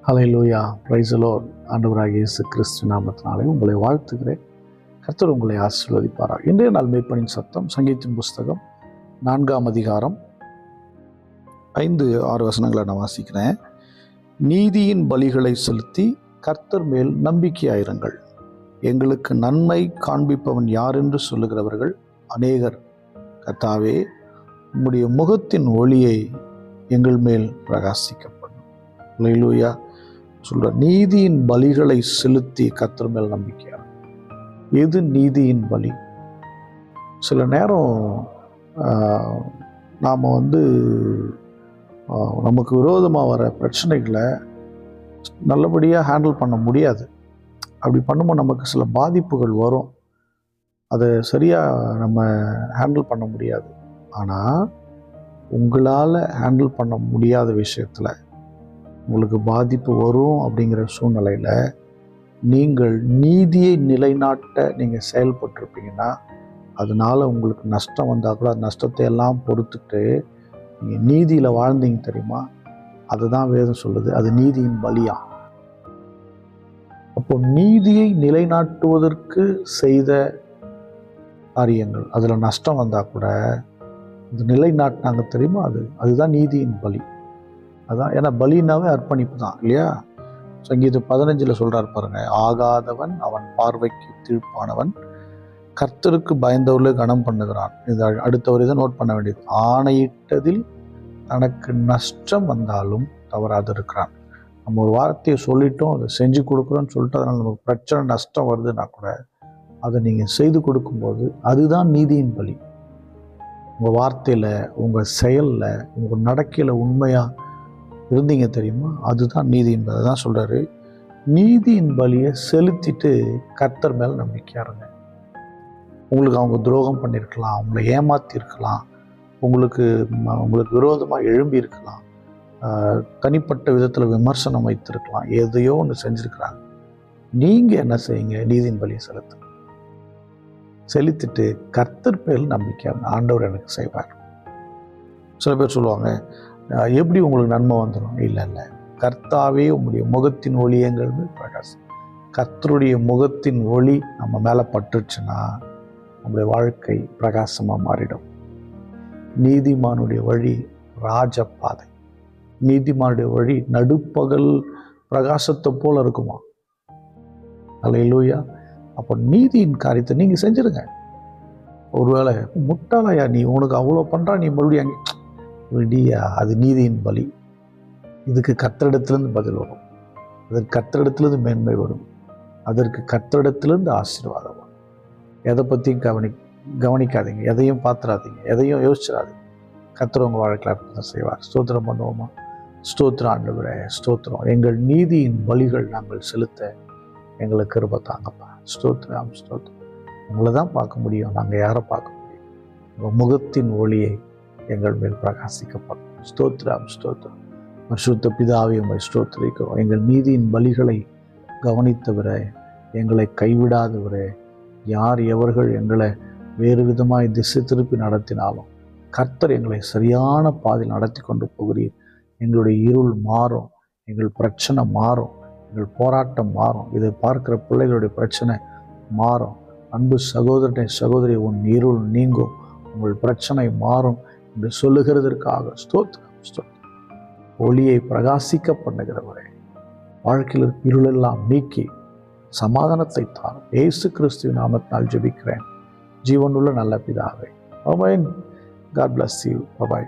Hallelujah, praise the Lord. ஆண்டவராகிய இயேசு கிறிஸ்து நாமத்தினாலே உங்களை வாழ்த்துகிறேன். கர்த்தர் உங்களை ஆசீர்வதிப்பாராக. இன்றைய நாள் மேய்ப்பனின் சத்தம், சங்கீதத்தின் புஸ்தகம் 4ஆம் அதிகாரம் 5-6 வசனங்களை நான் வாசிக்கிறேன். நீதியின் பலிகளை செலுத்தி கர்த்தர் மேல் நம்பிக்கையாயிருங்கள். எங்களுக்கு நன்மை காண்பிப்பவன் யார் என்று சொல்லுகிறவர்கள் அநேகர். கர்த்தாவே, உம்முடைய முகத்தின் ஒளியை எங்கள் மேல் பிரகாசிக்கப்படும். ஹல்லேலூயா. சொல்ற நீதியின் பலிகளை செலுத்தி கர்த்தர் மேல் நம்பிக்கையா. எது நீதியின் பலி? சில நேரம் நாம் நமக்கு விரோதமாக வர பிரச்சனைகளை நல்லபடியாக ஹேண்டில் பண்ண முடியாது. அப்படி பண்ணும்போது நமக்கு சில பாதிப்புகள் வரும். அதை சரியாக நம்ம ஹேண்டில் பண்ண முடியாது. ஆனால் உங்களால் ஹேண்டில் பண்ண முடியாத விஷயத்தில் உங்களுக்கு பாதிப்பு வரும். அப்படிங்கிற சூழ்நிலையில் நீங்கள் நீதியை நிலைநாட்ட நீங்கள் செயல்பட்டிருப்பீங்கன்னா, அதனால் உங்களுக்கு நஷ்டம் வந்தால் கூட அந்த நஷ்டத்தை எல்லாம் பொறுத்துட்டு நீங்கள் நீதியில் வாழ்ந்தீங்க தெரியுமா? அதுதான் வேதம் சொல்லுது, அது நீதியின் பலியா. அப்போ நீதியை நிலைநாட்டுவதற்கு செய்த காரியங்கள், அதில் நஷ்டம் வந்தால் கூட அது நிலைநாட்டினாங்க தெரியுமா? அதுதான் நீதியின் பலி. அதான், ஏன்னா பலினாவே அர்ப்பணிப்பு தான் இல்லையா? சங்கீதம் 15 சொல்றார் பாருங்க, ஆகாதவன் அவன் பார்வைக்கு தீர்ப்பானவன், கர்த்தருக்கு பயந்தவர்களை கனம் பண்ணுகிறான். இது அடுத்தவர் இதை நோட் பண்ண வேண்டியது. ஆணையிட்டதில் தனக்கு நஷ்டம் வந்தாலும் தவறாது இருக்கிறான். நம்ம ஒரு வார்த்தையை சொல்லிட்டோம், அதை செஞ்சு கொடுக்குறோன்னு சொல்லிட்டு அதனால் நமக்கு பிரச்சனை நஷ்டம் வருதுன்னா கூட அதை நீங்கள் செய்து கொடுக்கும்போது அதுதான் நீதியின் பலி. உங்கள் வார்த்தையில், உங்கள் செயலில், உங்கள் நடக்கையில் உண்மையாக இருந்தீங்க தெரியுமா? அதுதான் நீதியின் பலி. தான் சொல்கிறாரு, நீதியின் பலியை செலுத்திட்டு கர்த்தர் மேல் நம்பிக்கையா இருங்க. உங்களுக்கு அவங்க துரோகம் பண்ணியிருக்கலாம், உங்களை ஏமாற்றிருக்கலாம், உங்களுக்கு விரோதமாக எழும்பி இருக்கலாம், தனிப்பட்ட விதத்தில் விமர்சனம் வைத்திருக்கலாம், எதையோ ஒன்று செஞ்சுருக்கிறாங்க. நீங்கள் என்ன செய்யுங்க? நீதியின் பலியை செலுத்திட்டு கர்த்தர் பேரில் நம்பிக்கையா இருங்க. ஆண்டவர் எனக்கு செய்வார். சில பேர் சொல்லுவாங்க, எப்படி உங்களுக்கு நன்மை வந்துடும்? இல்லை, கர்த்தாவே உங்களுடைய முகத்தின் ஒளி எங்கள் மேல் பிரகாசம். கர்த்தருடைய முகத்தின் ஒளி நம்ம மேலே பட்டுருச்சுன்னா நம்முடைய வாழ்க்கை பிரகாசமாக மாறிடும். நீதிமானுடைய வழி ராஜபாதை. நீதிமானுடைய வழி நடுப்பகல் பிரகாசத்தை போல இருக்குமா? ஹல்லேலூயா. அப்போ நீதியின் காரியத்தை நீங்கள் செஞ்சிருங்க. ஒருவேளை முட்டாளையா நீ, உனக்கு அவ்வளோ பண்ணுறா, நீ மறுபடியும் விடியா? அது நீதியின் பலி. இதுக்கு கர்த்தரிடத்திலிருந்து பதில் வரும், அதற்கு கர்த்தரிடத்திலிருந்து மேன்மை வரும், அதற்கு கர்த்தரிடத்திலிருந்து ஆசீர்வாதம் வரும். எதை பற்றியும் கவனிக்காதீங்க, எதையும் பார்த்துடாதீங்க, எதையும் யோசிச்சிடாதீங்க. கர்த்தர் உங்கள் வாழ்க்கையில் அற்புதம் செய்வார். ஸ்தோத்திரம் பண்ணுவோமா? ஸ்தோத்திரம் ஆண்டவரே, ஸ்தோத்திரம். எங்கள் நீதியின் பலிகள் நாங்கள் செலுத்த எங்களுக்கு கிருபை தாங்கப்பா. ஸ்தோத்திரம், ஸ்தோத்திரம். உங்களை தான் பார்க்க முடியும், நாங்கள் யாரை பார்க்க முடியும்? உங்கள் முகத்தின் ஒளியை எங்கள் மேல் பிரகாசிக்கப்படும். ஸ்தோத்திரம், ஸ்தோத்திரம். பரிசுத்த பிதாவே, உம்மை ஸ்தோத்திரிக்கிறோம். எங்கள் நீதியின் பலிகளை கவனித்தவரே, எங்களை கைவிடாதவரே, யார் எவர்கள் எங்களை வேறு விதமாய் திசை திருப்பி நடத்தினாலும் கர்த்தர் எங்களை சரியான பாதையில் நடத்தி கொண்டு போகிறீர். எங்களுடைய இருள் மாறும், எங்கள் பிரச்சனை மாறும், எங்கள் போராட்டம் மாறும், இதை பார்க்கிற பிள்ளைகளுடைய பிரச்சனை மாறும். அன்பு சகோதரனை சகோதரி, உன் இருள் நீங்கும், உங்கள் பிரச்சனை மாறும் என்று சொல்லுகிறதற்காக ஸ்தோத்திரம், ஸ்தோத்திரம். ஒளியை பிரகாசிக்க பண்ணுகிறவரே, வாழ்க்கையில் இருளெல்லாம் நீக்கி சமாதானத்தை தாரும். இயேசு கிறிஸ்துவின் நாமத்தினால் ஜெபிக்கிறேன், ஜீவனுள்ள நல்ல பிதாவே. ஆமென். God bless you. Bye-bye.